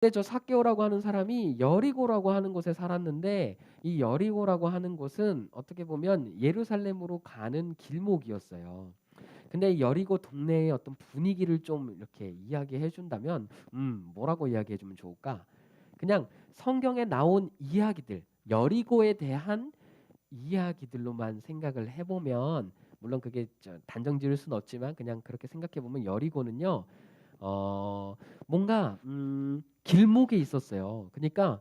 근데 저 삭개오라고 하는 사람이 여리고라고 하는 곳에 살았는데 이 여리고라고 하는 곳은 어떻게 보면 예루살렘으로 가는 길목이었어요. 근데 이 여리고 동네의 어떤 분위기를 좀 이렇게 이야기해 준다면 뭐라고 이야기해 주면 좋을까? 그냥 성경에 나온 이야기들, 여리고에 대한 이야기들로만 생각을 해 보면 물론 그게 단정 지을 수는 없지만 그냥 그렇게 생각해 보면 여리고는요. 어 뭔가 길목에 있었어요. 그니까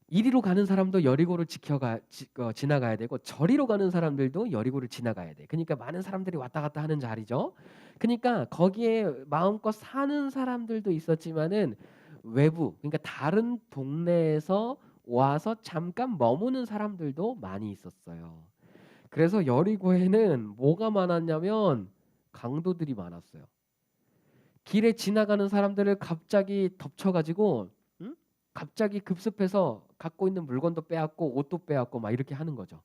이리로 가는 사람도 여리고를 지나가야 되고 저리로 가는 사람들도 여리고를 지나가야 돼. 그니까 많은 사람들이 왔다 갔다 하는 자리죠. 그니까 거기에 마음껏 사는 사람들도 있었지만은 외부 그러니까 다른 동네에서 와서 잠깐 머무는 사람들도 많이 있었어요. 그래서 여리고에는 뭐가 많았냐면 강도들이 많았어요. 길에 지나가는 사람들을 갑자기 덮쳐 가지고 응? 갑자기 급습해서 갖고 있는 물건도 빼앗고 옷도 빼앗고 막 이렇게 하는 거죠.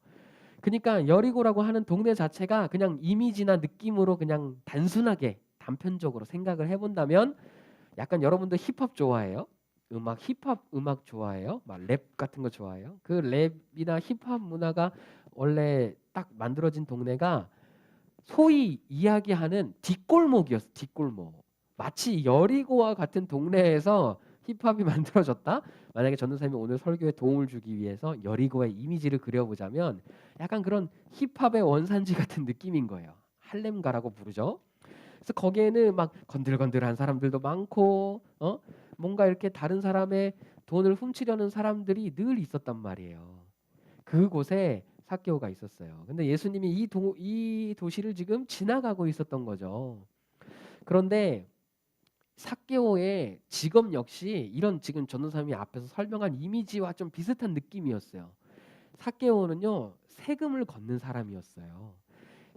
그러니까 여리고라고 하는 동네 자체가 그냥 이미지나 느낌으로 그냥 단순하게 단편적으로 생각을 해 본다면 약간 여러분들 힙합 좋아해요? 힙합 음악 좋아해요? 막 랩 같은 거 좋아해요? 그 랩이나 힙합 문화가 원래 딱 만들어진 동네가 소위 이야기하는 뒷골목이었어. 뒷골목. 마치 여리고와 같은 동네에서 힙합이 만들어졌다. 만약에 전도사님이 오늘 설교에 도움을 주기 위해서 여리고의 이미지를 그려보자면 약간 그런 힙합의 원산지 같은 느낌인 거예요. 할렘가라고 부르죠. 그래서 거기에는 막 건들건들한 사람들도 많고, 뭔가 이렇게 다른 사람의 돈을 훔치려는 사람들이 늘 있었단 말이에요. 그곳에 삭개오가 있었어요. 근데 예수님이 이 도시를 지금 지나가고 있었던 거죠. 그런데 삭개오의 직업 역시 이런 지금 전도사님이 앞에서 설명한 이미지와 좀 비슷한 느낌이었어요. 삭개오는요 세금을 걷는 사람이었어요.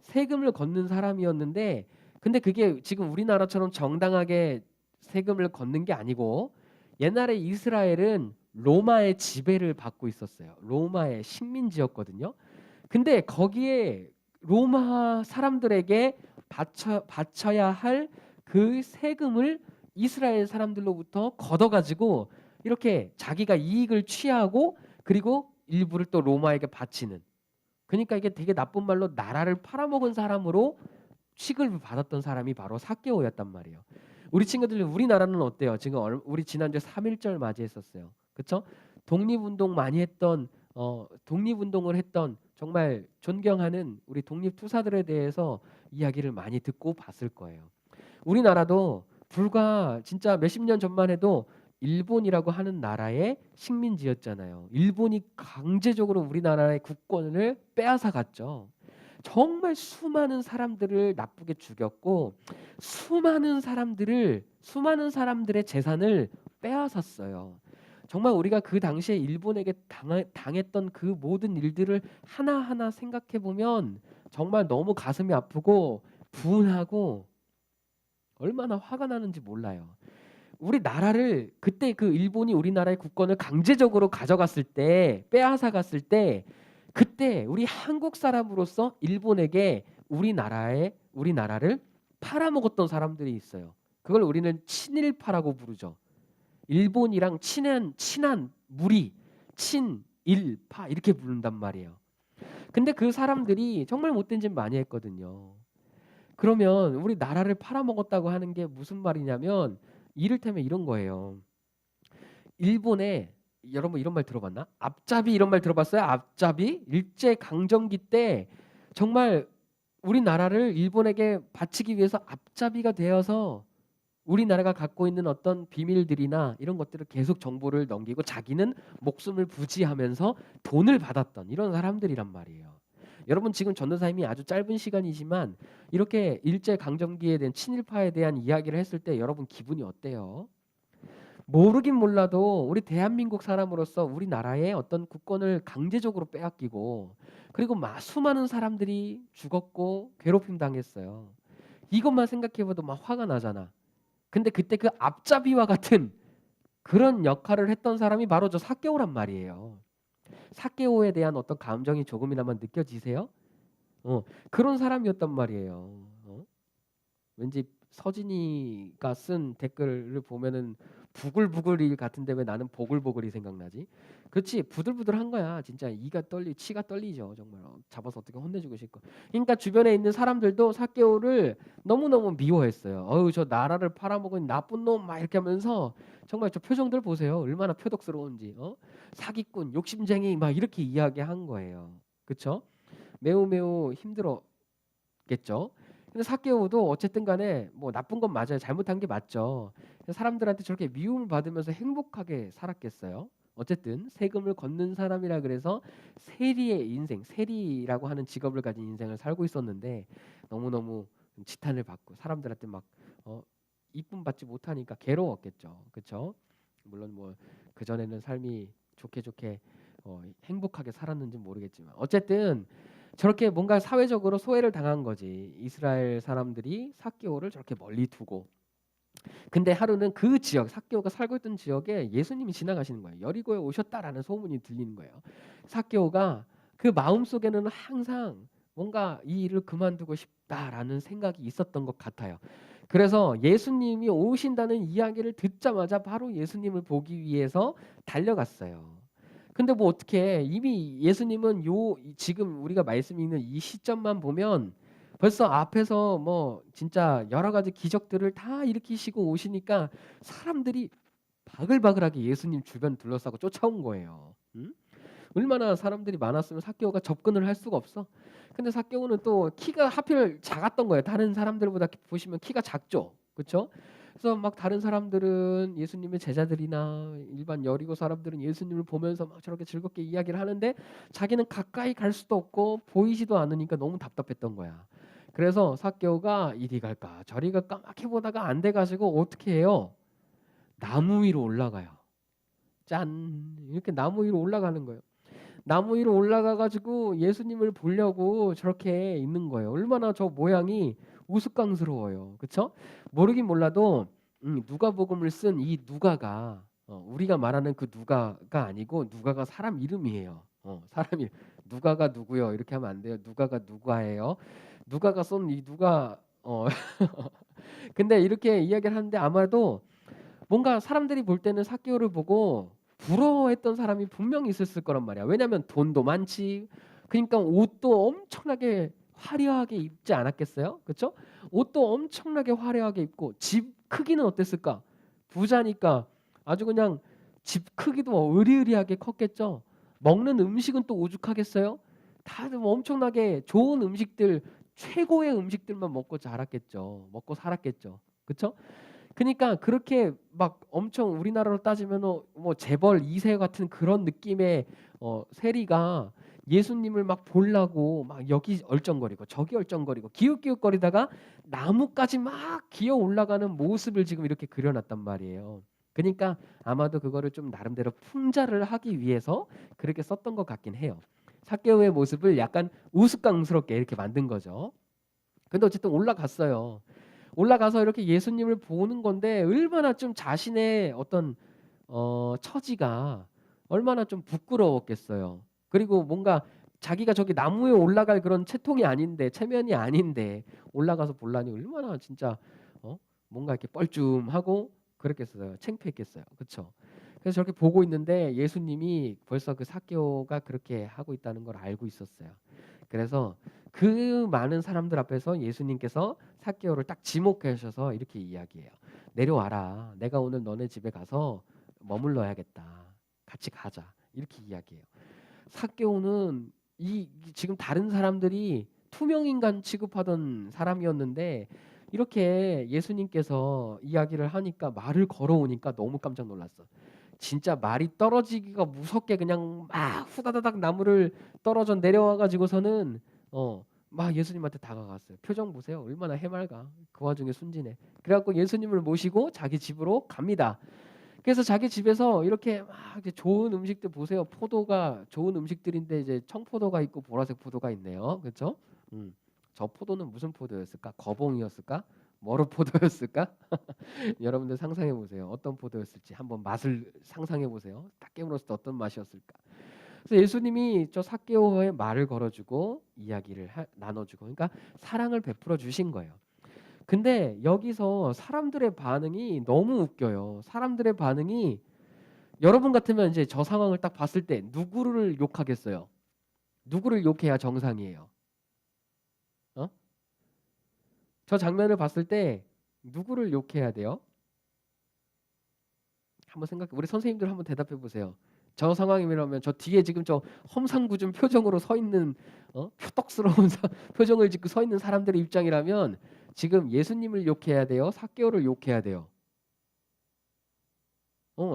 세금을 걷는 사람이었는데 근데 그게 지금 우리나라처럼 정당하게 세금을 걷는 게 아니고 옛날에 이스라엘은 로마의 지배를 받고 있었어요. 로마의 식민지였거든요. 근데 거기에 로마 사람들에게 바쳐야 할 그 세금을 이스라엘 사람들로부터 걷어가지고 이렇게 자기가 이익을 취하고 그리고 일부를 또 로마에게 바치는 그러니까 이게 되게 나쁜 말로 나라를 팔아먹은 사람으로 취급을 받았던 사람이 바로 삭개오였단 말이에요. 우리 친구들 우리나라는 어때요? 지금 우리 지난주에 3.1절 맞이했었어요. 그렇죠? 독립운동 많이 했던 독립운동을 했던 정말 존경하는 우리 독립투사들에 대해서 이야기를 많이 듣고 봤을 거예요. 우리나라도 불과 진짜 몇십 년 전만 해도 일본이라고 하는 나라의 식민지였잖아요. 일본이 강제적으로 우리나라의 국권을 빼앗아 갔죠. 정말 수많은 사람들을 나쁘게 죽였고 수많은 사람들의 재산을 빼앗았어요. 정말 우리가 그 당시에 일본에게 당했던 그 모든 일들을 하나하나 생각해 보면 정말 너무 가슴이 아프고 분하고 얼마나 화가 나는지 몰라요. 우리 나라를 그때 그 일본이 우리나라의 국권을 강제적으로 가져갔을 때 빼앗아 갔을 때 그때 우리 한국 사람으로서 일본에게 우리나라를 팔아먹었던 사람들이 있어요. 그걸 우리는 친일파라고 부르죠. 일본이랑 친한 무리, 친일파 이렇게 부른단 말이에요. 근데 그 사람들이 정말 못된 짓 많이 했거든요. 그러면 우리 나라를 팔아먹었다고 하는 게 무슨 말이냐면 이를테면 이런 거예요. 일본에 여러분 이런 말 들어봤나? 앞잡이 이런 말 들어봤어요? 앞잡이? 일제 강점기 때 정말 우리나라를 일본에게 바치기 위해서 앞잡이가 되어서 우리나라가 갖고 있는 어떤 비밀들이나 이런 것들을 계속 정보를 넘기고 자기는 목숨을 부지하면서 돈을 받았던 이런 사람들이란 말이에요. 여러분 지금 전도사님이 아주 짧은 시간이지만 이렇게 일제 강점기에 대한 친일파에 대한 이야기를 했을 때 여러분 기분이 어때요? 모르긴 몰라도 우리 대한민국 사람으로서 우리나라의 어떤 국권을 강제적으로 빼앗기고 그리고 수많은 사람들이 죽었고 괴롭힘 당했어요. 이것만 생각해봐도 막 화가 나잖아. 근데 그때 그 앞잡이와 같은 그런 역할을 했던 사람이 바로 저 삭개오란 말이에요. 삭개오에 대한 어떤 감정이 조금이나마 느껴지세요? 그런 사람이었단 말이에요. 왠지 서진이가 쓴 댓글을 보면은 부글부글이 같은데 왜 나는 보글보글이 생각나지? 그렇지, 부들부들한 거야. 진짜 치가 떨리죠. 정말 잡아서 어떻게 혼내주고 싶고. 그러니까 주변에 있는 사람들도 삭개오를 너무너무 미워했어요. 어유 저 나라를 팔아먹은 나쁜 놈 막 이렇게 하면서 정말 저 표정들 보세요. 얼마나 표독스러운지. 사기꾼, 욕심쟁이 막 이렇게 이야기한 거예요. 그렇죠? 매우 매우 힘들었겠죠. 근데 삭개오도 어쨌든 간에 뭐 나쁜 건 맞아요. 잘못한 게 맞죠. 사람들한테 저렇게 미움을 받으면서 행복하게 살았겠어요. 어쨌든 세금을 걷는 사람이라 그래서 세리의 인생, 세리라고 하는 직업을 가진 인생을 살고 있었는데 너무너무 지탄을 받고 사람들한테 막 이쁨 받지 못하니까 괴로웠겠죠. 그렇죠? 물론 뭐 그전에는 삶이 좋게 좋게 행복하게 살았는지 모르겠지만 어쨌든 저렇게 뭔가 사회적으로 소외를 당한 거지. 이스라엘 사람들이 삭개오를 저렇게 멀리 두고. 근데 하루는 그 지역, 삭개오가 살고 있던 지역에 예수님이 지나가시는 거예요. 여리고에 오셨다라는 소문이 들리는 거예요. 삭개오가 그 마음속에는 항상 뭔가 이 일을 그만두고 싶다라는 생각이 있었던 것 같아요. 그래서 예수님이 오신다는 이야기를 듣자마자 바로 예수님을 보기 위해서 달려갔어요. 근데 뭐 어떻게 이미 예수님은 지금 우리가 말씀 읽는 이 시점만 보면 벌써 앞에서 뭐 진짜 여러 가지 기적들을 다 일으키시고 오시니까 사람들이 바글바글하게 예수님 주변 둘러싸고 쫓아온 거예요. 응? 얼마나 사람들이 많았으면 삭개오가 접근을 할 수가 없어. 근데 삭개오는 또 키가 하필 작았던 거예요. 다른 사람들보다 보시면 키가 작죠. 그렇죠? 그래서 막 다른 사람들은 예수님의 제자들이나 일반 여리고 사람들은 예수님을 보면서 막 저렇게 즐겁게 이야기를 하는데 자기는 가까이 갈 수도 없고 보이지도 않으니까 너무 답답했던 거야. 그래서 삭개오가 이리 갈까 저리 갈까 막 해보다가 안 돼가지고 어떻게 해요? 나무 위로 올라가요. 짠 이렇게 나무 위로 올라가는 거예요. 나무 위로 올라가 가지고 예수님을 보려고 저렇게 있는 거예요. 얼마나 저 모양이 우스꽝스러워요. 그쵸? 모르긴 몰라도 누가복음을 쓴 이 누가가 우리가 말하는 그 누가가 아니고 누가가 사람 이름이에요. 사람 이름. 누가가 누구요? 이렇게 하면 안 돼요. 누가가 누가예요. 누가가 쓴 이 누가 근데 이렇게 이야기를 하는데 아마도 뭔가 사람들이 볼 때는 삭개오를 보고 부러워했던 사람이 분명히 있었을 거란 말이야. 왜냐하면 돈도 많지. 그러니까 옷도 엄청나게 화려하게 입지 않았겠어요? 그렇죠? 옷도 엄청나게 화려하게 입고 집 크기는 어땠을까? 부자니까 아주 그냥 집 크기도 으리으리하게 컸겠죠. 먹는 음식은 또 오죽하겠어요? 다들 뭐 엄청나게 좋은 음식들, 최고의 음식들만 먹고 자랐겠죠. 먹고 살았겠죠. 그렇죠? 그러니까 그렇게 막 엄청 우리나라로 따지면 뭐 재벌 2세 같은 그런 느낌의 세리가 예수님을 막 보려고 막 여기 얼쩡거리고 저기 얼쩡거리고 기웃기웃거리다가 나무까지 막 기어 올라가는 모습을 지금 이렇게 그려놨단 말이에요. 그러니까 아마도 그거를 좀 나름대로 풍자를 하기 위해서 그렇게 썼던 것 같긴 해요. 삭개오의 모습을 약간 우스꽝스럽게 이렇게 만든 거죠. 근데 어쨌든 올라갔어요. 올라가서 이렇게 예수님을 보는 건데 얼마나 좀 자신의 어떤 처지가 얼마나 좀 부끄러웠겠어요. 그리고 뭔가 자기가 저기 나무에 올라갈 그런 체통이 아닌데 체면이 아닌데 올라가서 볼라니 얼마나 진짜 어? 뭔가 이렇게 뻘쭘하고 그랬겠어요. 창피했겠어요. 그렇죠? 그래서 저렇게 보고 있는데 예수님이 벌써 그 삭개오가 그렇게 하고 있다는 걸 알고 있었어요. 그래서 그 많은 사람들 앞에서 예수님께서 삭개오를 딱 지목하셔서 이렇게 이야기해요. 내려와라. 내가 오늘 너네 집에 가서 머물러야겠다. 같이 가자. 이렇게 이야기해요. 삭개오는 지금 다른 사람들이 투명 인간 취급하던 사람이었는데 이렇게 예수님께서 이야기를 하니까 말을 걸어오니까 너무 깜짝 놀랐어. 진짜 말이 떨어지기가 무섭게 그냥 막 후다다닥 나무를 떨어져 내려와 가지고서는 막 예수님한테 다가갔어요. 표정 보세요. 얼마나 해맑아. 그 와중에 순진해. 그래갖고 예수님을 모시고 자기 집으로 갑니다. 그래서 자기 집에서 이렇게 막 이제 좋은 음식들 보세요. 포도가 좋은 음식들인데 이제 청포도가 있고 보라색 포도가 있네요. 그렇죠? 저 포도는 무슨 포도였을까? 거봉이었을까? 머루 포도였을까? 여러분들 상상해 보세요. 어떤 포도였을지 한번 맛을 상상해 보세요. 딱 깨물었을 때 어떤 맛이었을까? 그래서 예수님이 저 삭개오의 말을 걸어주고 이야기를 나눠주고, 그러니까 사랑을 베풀어 주신 거예요. 근데 여기서 사람들의 반응이 너무 웃겨요. 사람들의 반응이 여러분 같으면 이제 저 상황을 딱 봤을 때 누구를 욕하겠어요? 누구를 욕해야 정상이에요? 어? 저 장면을 봤을 때 누구를 욕해야 돼요? 한번 생각해. 우리 선생님들 한번 대답해 보세요. 저 상황이라면 저 뒤에 지금 저 험상궂은 표정으로 서 있는 표떡스러운 표정을 짓고 서 있는 사람들의 입장이라면 지금 예수님을 욕해야 돼요? 삭개오를 욕해야 돼요?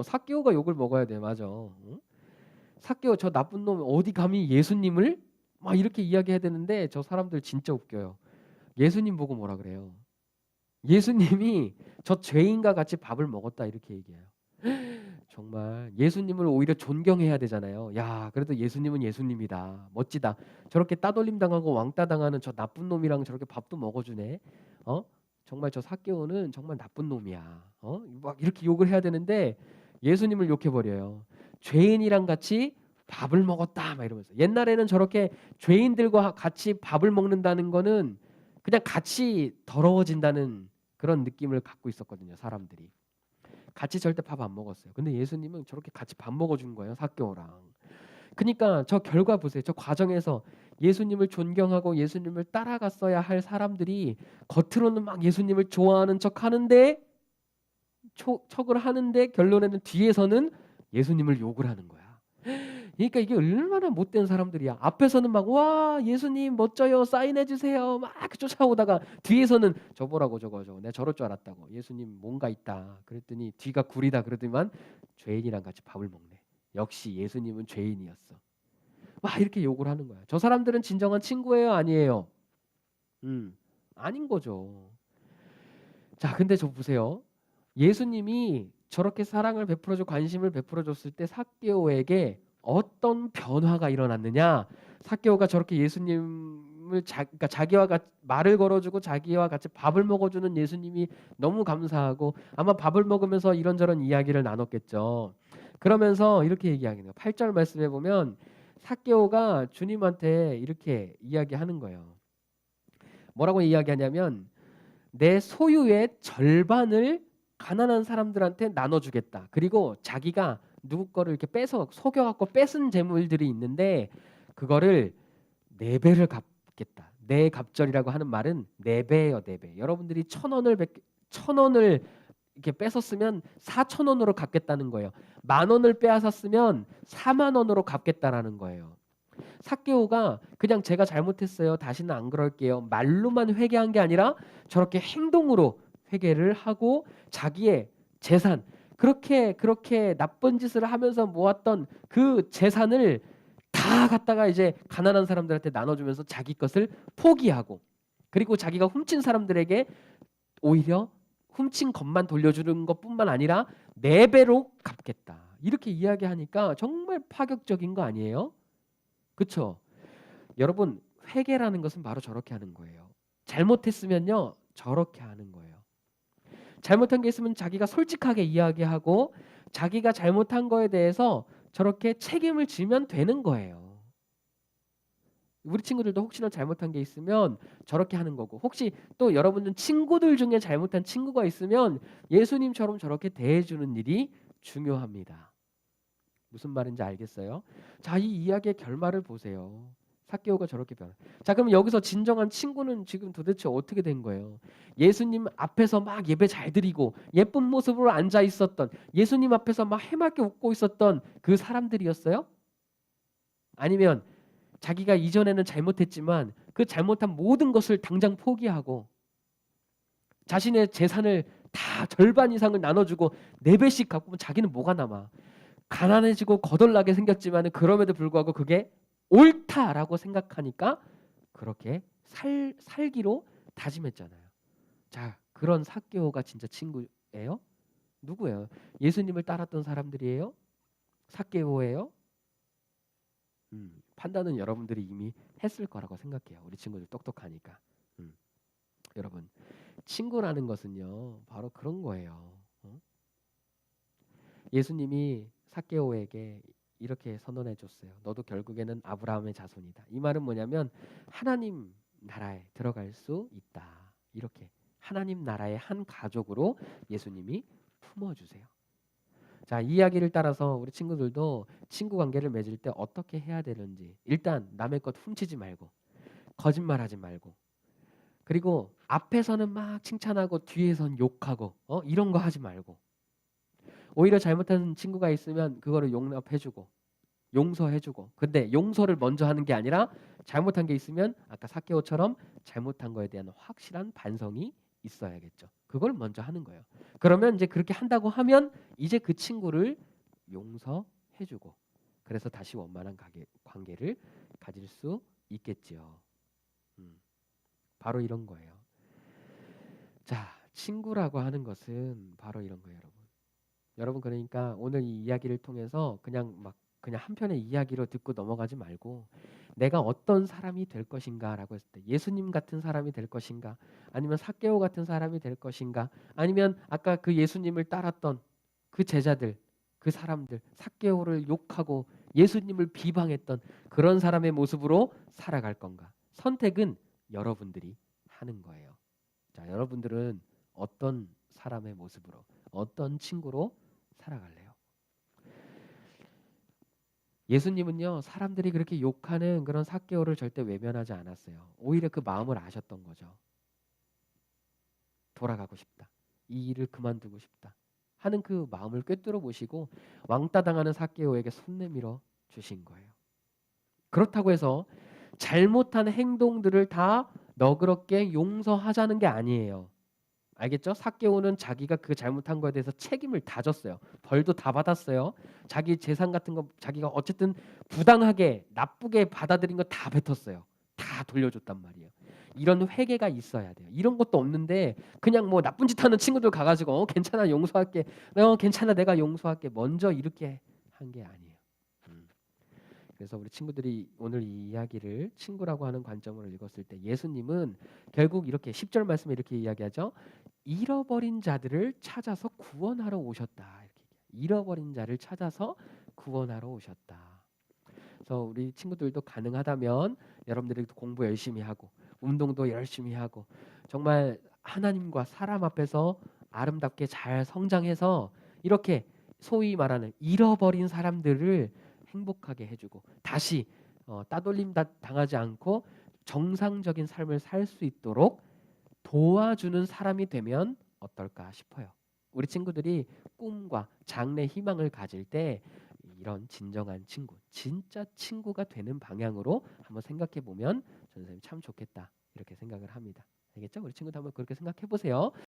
삭개오가 욕을 먹어야 돼요. 맞아. 삭개오 저 나쁜 놈 어디 감히 예수님을 막 이렇게 이야기해야 되는데 저 사람들 진짜 웃겨요. 예수님 보고 뭐라 그래요? 예수님이 저 죄인과 같이 밥을 먹었다 이렇게 얘기해요. 정말 예수님을 오히려 존경해야 되잖아요. 야, 그래도 예수님은 예수님이다. 멋지다. 저렇게 따돌림 당하고 왕따 당하는 저 나쁜 놈이랑 저렇게 밥도 먹어주네. 어? 정말 저 삭개오는 정말 나쁜 놈이야. 막 이렇게 욕을 해야 되는데 예수님을 욕해 버려요. 죄인이랑 같이 밥을 먹었다 막 이러면서. 옛날에는 저렇게 죄인들과 같이 밥을 먹는다는 거는 그냥 같이 더러워진다는 그런 느낌을 갖고 있었거든요, 사람들이. 같이 절대 밥 안 먹었어요. 근데 예수님은 저렇게 같이 밥 먹어준 거예요, 삭개오랑. 그러니까 저 결과 보세요. 저 과정에서 예수님을 존경하고 예수님을 따라갔어야 할 사람들이 겉으로는 막 예수님을 좋아하는 척 하는데 척을 하는데 결론에는 뒤에서는 예수님을 욕을 하는 거야. 그러니까 이게 얼마나 못된 사람들이야. 앞에서는 막 와 예수님 멋져요 사인해 주세요 막 쫓아오다가 뒤에서는 저보라고 저거 내가 저럴 줄 알았다고 예수님 뭔가 있다 그랬더니 뒤가 구리다 그러더니만 죄인이랑 같이 밥을 먹네. 역시 예수님은 죄인이었어. 막 이렇게 욕을 하는 거야. 저 사람들은 진정한 친구예요 아니에요? 아닌 거죠. 자 근데 저 보세요. 예수님이 저렇게 사랑을 베풀어주고 관심을 베풀어줬을 때 삭개오에게 어떤 변화가 일어났느냐? 삭개오가 저렇게 예수님을 그러니까 자기와 같이 말을 걸어주고 자기와 같이 밥을 먹어주는 예수님이 너무 감사하고 아마 밥을 먹으면서 이런저런 이야기를 나눴겠죠. 그러면서 이렇게 얘기하겠네요. 8절 말씀해 보면 삭개오가 주님한테 이렇게 이야기하는 거예요. 뭐라고 이야기하냐면 내 소유의 절반을 가난한 사람들한테 나눠주겠다. 그리고 자기가 누구 거를 이렇게 빼서 속여갖고 뺏은 재물들이 있는데 그거를 네 배를 갚겠다. 네 갑절이라고 하는 말은 네 배예요, 네 배. 여러분들이 1,000원을 이렇게 뺏었으면 4,000원으로 갚겠다는 거예요. 10,000원을 빼앗았으면 40,000원으로 갚겠다라는 거예요. 삭개오가 그냥 제가 잘못했어요. 다시는 안 그럴게요. 말로만 회개한 게 아니라 저렇게 행동으로 회개를 하고 자기의 재산 그렇게 나쁜 짓을 하면서 모았던 그 재산을 다 갖다가 이제 가난한 사람들한테 나눠주면서 자기 것을 포기하고 그리고 자기가 훔친 사람들에게 오히려 훔친 것만 돌려주는 것뿐만 아니라 네 배로 갚겠다. 이렇게 이야기하니까 정말 파격적인 거 아니에요? 그쵸? 여러분 회개라는 것은 바로 저렇게 하는 거예요. 잘못했으면요 저렇게 하는 거예요. 잘못한 게 있으면 자기가 솔직하게 이야기하고 자기가 잘못한 거에 대해서 저렇게 책임을 지면 되는 거예요. 우리 친구들도 혹시나 잘못한 게 있으면 저렇게 하는 거고 혹시 또 여러분들 친구들 중에 잘못한 친구가 있으면 예수님처럼 저렇게 대해주는 일이 중요합니다. 무슨 말인지 알겠어요? 자, 이 이야기의 결말을 보세요. 삭개오가 저렇게 변화. 자, 그럼 여기서 진정한 친구는 지금 도대체 어떻게 된 거예요? 예수님 앞에서 막 예배 잘 드리고 예쁜 모습으로 앉아 있었던 예수님 앞에서 막 해맑게 웃고 있었던 그 사람들이었어요? 아니면 자기가 이전에는 잘못했지만 그 잘못한 모든 것을 당장 포기하고 자신의 재산을 다 절반 이상을 나눠주고 네 배씩 갖고 자기는 뭐가 남아? 가난해지고 거덜나게 생겼지만 그럼에도 불구하고 그게 옳다라고 생각하니까 그렇게 살기로 다짐했잖아요. 자, 그런 삭개오가 진짜 친구예요? 누구예요? 예수님을 따랐던 사람들이에요? 삭개오예요? 판단은 여러분들이 이미 했을 거라고 생각해요. 우리 친구들 똑똑하니까. 여러분, 친구라는 것은요, 바로 그런 거예요. 예수님이 삭개오에게 이렇게 선언해 줬어요. 너도 결국에는 아브라함의 자손이다. 이 말은 뭐냐면 하나님 나라에 들어갈 수 있다. 이렇게 하나님 나라의 한 가족으로 예수님이 품어주세요. 자, 이 이야기를 따라서 우리 친구들도 친구 관계를 맺을 때 어떻게 해야 되는지, 일단 남의 것 훔치지 말고 거짓말하지 말고, 그리고 앞에서는 막 칭찬하고 뒤에선 욕하고 이런 거 하지 말고, 오히려 잘못한 친구가 있으면 그거를 용납해주고 용서해주고, 근데 용서를 먼저 하는 게 아니라 잘못한 게 있으면 아까 삭개오처럼 잘못한 거에 대한 확실한 반성이 있어야겠죠. 그걸 먼저 하는 거예요. 그러면 이제 그렇게 한다고 하면 이제 그 친구를 용서해주고, 그래서 다시 원만한 관계를 가질 수 있겠지요. 바로 이런 거예요. 자, 친구라고 하는 것은 바로 이런 거예요, 여러분. 여러분, 그러니까 오늘 이 이야기를 통해서 그냥 한편의 이야기로 듣고 넘어가지 말고, 내가 어떤 사람이 될 것인가라고 했을 때 예수님 같은 사람이 될 것인가, 아니면 삭개오 같은 사람이 될 것인가, 아니면 아까 그 예수님을 따랐던 그 제자들, 그 사람들, 삭개오를 욕하고 예수님을 비방했던 그런 사람의 모습으로 살아갈 건가. 선택은 여러분들이 하는 거예요. 자, 여러분들은 어떤 사람의 모습으로, 어떤 친구로 살아갈래요? 예수님은요, 사람들이 그렇게 욕하는 그런 삭개오를 절대 외면하지 않았어요. 오히려 그 마음을 아셨던 거죠. 돌아가고 싶다, 이 일을 그만두고 싶다 하는 그 마음을 꿰뚫어 보시고 왕따 당하는 삭개오에게 손 내밀어 주신 거예요. 그렇다고 해서 잘못한 행동들을 다 너그럽게 용서하자는 게 아니에요. 알겠죠? 삭개오는 자기가 그 잘못한 거에 대해서 책임을 다 졌어요. 벌도 다 받았어요. 자기 재산 같은 거 자기가 어쨌든 부당하게 나쁘게 받아들인 거 다 뱉었어요. 다 돌려줬단 말이에요. 이런 회개가 있어야 돼요. 이런 것도 없는데 그냥 뭐 나쁜 짓 하는 친구들 가가지고 괜찮아 용서할게, 괜찮아 내가 용서할게, 먼저 이렇게 한 게 아니에요. 그래서 우리 친구들이 오늘 이 이야기를 친구라고 하는 관점으로 읽었을 때 예수님은 결국 이렇게 10절 말씀에 이렇게 이야기하죠. 잃어버린 자들을 찾아서 구원하러 오셨다. 이렇게 잃어버린 자를 찾아서 구원하러 오셨다. 그래서 우리 친구들도 가능하다면 여러분들이 공부 열심히 하고 운동도 열심히 하고 정말 하나님과 사람 앞에서 아름답게 잘 성장해서 이렇게 소위 말하는 잃어버린 사람들을 행복하게 해주고 다시 따돌림 당하지 않고 정상적인 삶을 살 수 있도록 도와주는 사람이 되면 어떨까 싶어요. 우리 친구들이 꿈과 장래 희망을 가질 때 이런 진정한 친구, 진짜 친구가 되는 방향으로 한번 생각해 보면 선생님 참 좋겠다 이렇게 생각을 합니다. 알겠죠? 우리 친구도 한번 그렇게 생각해 보세요.